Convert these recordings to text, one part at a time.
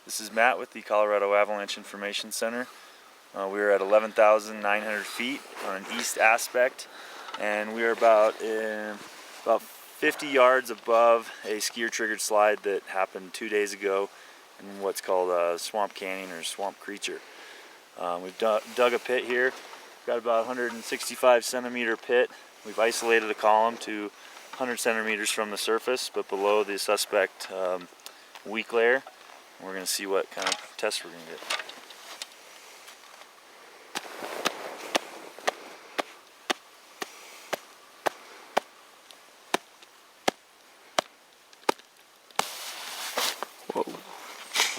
This is Matt with the Colorado Avalanche Information Center. We are at 11,900 feet on an east aspect, and we are about 50 yards above a skier triggered slide that happened 2 days ago in what's called a swamp canyon or swamp creature. We've dug a pit here. We've got about 165 centimeter pit. We've isolated a column to 100 centimeters from the surface, but below the suspect weak layer. We're going to see what kind of test we're going to get. Whoa.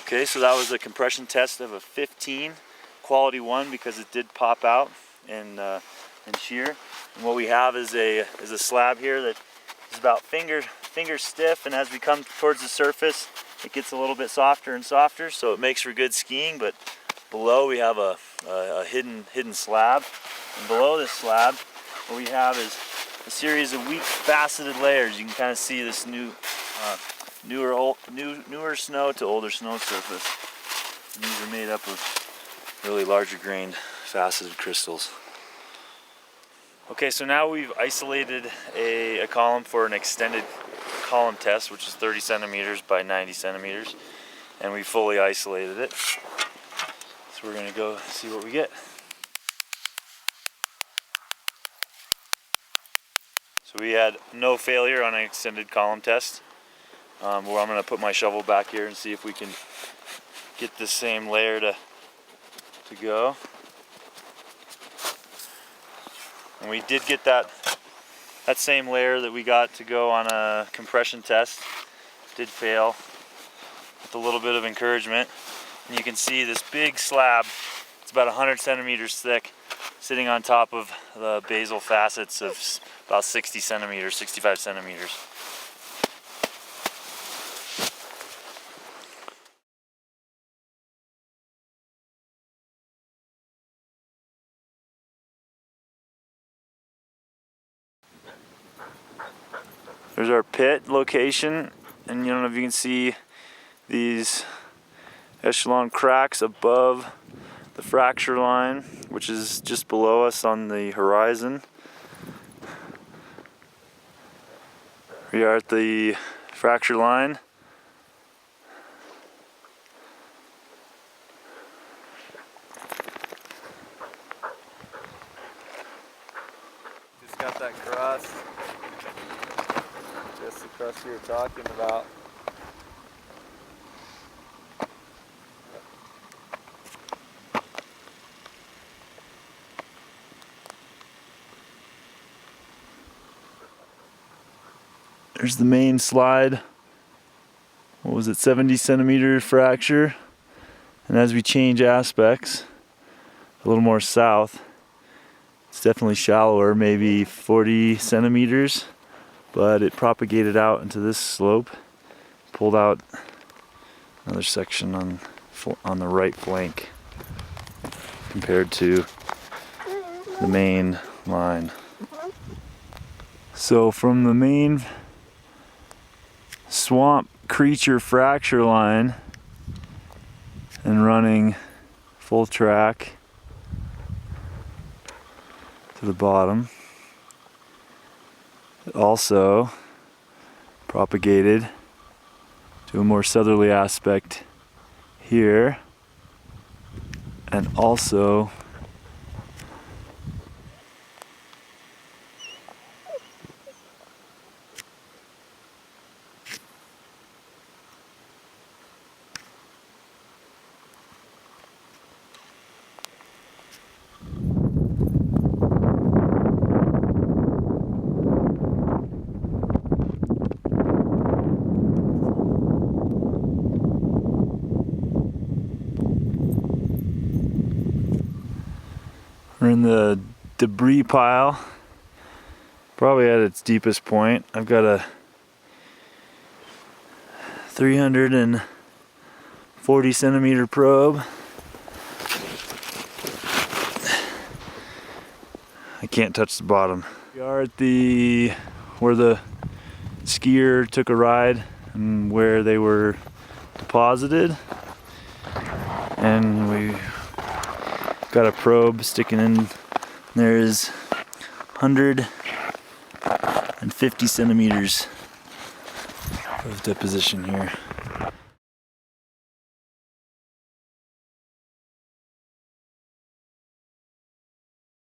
Okay, so that was a compression test of a 15, quality 1, because it did pop out in shear. And what we have is a slab here that is about finger stiff, and as we come towards the surface, it gets a little bit softer and softer, so it makes for good skiing. But below we have a hidden slab, and below this slab, what we have is a series of weak faceted layers. You can kind of see this newer snow to older snow surface. And these are made up of really larger grained faceted crystals. Okay, so now we've isolated a column for an extended column test, which is 30 centimeters by 90 centimeters, and we fully isolated it. So we're going to go see what we get. So we had no failure on an extended column test. Well, I'm going to put my shovel back here and see if we can get the same layer to go. And we did get that same layer that we got to go on a compression test. Did fail with a little bit of encouragement. And you can see this big slab, it's about 100 centimeters thick, sitting on top of the basal facets of about 60 centimeters, 65 centimeters. There's our pit location, and I don't know if you can see these echelon cracks above the fracture line, which is just below us on the horizon. We are at the fracture line. Just got that crust. Just the crust we were talking about. There's the main slide. What was it, 70 centimeter fracture? And as we change aspects, a little more south, it's definitely shallower, maybe 40 centimeters. But it propagated out into this slope, pulled out another section on the right flank compared to the main line. So from the main swamp creature fracture line and running full track to the bottom, it also propagated to a more southerly aspect here, and also we're in the debris pile, probably at its deepest point. I've got a 340 centimeter probe. I can't touch the bottom. We are at where the skier took a ride and where they were deposited. and we got a probe sticking in. There is 150 centimeters of deposition here.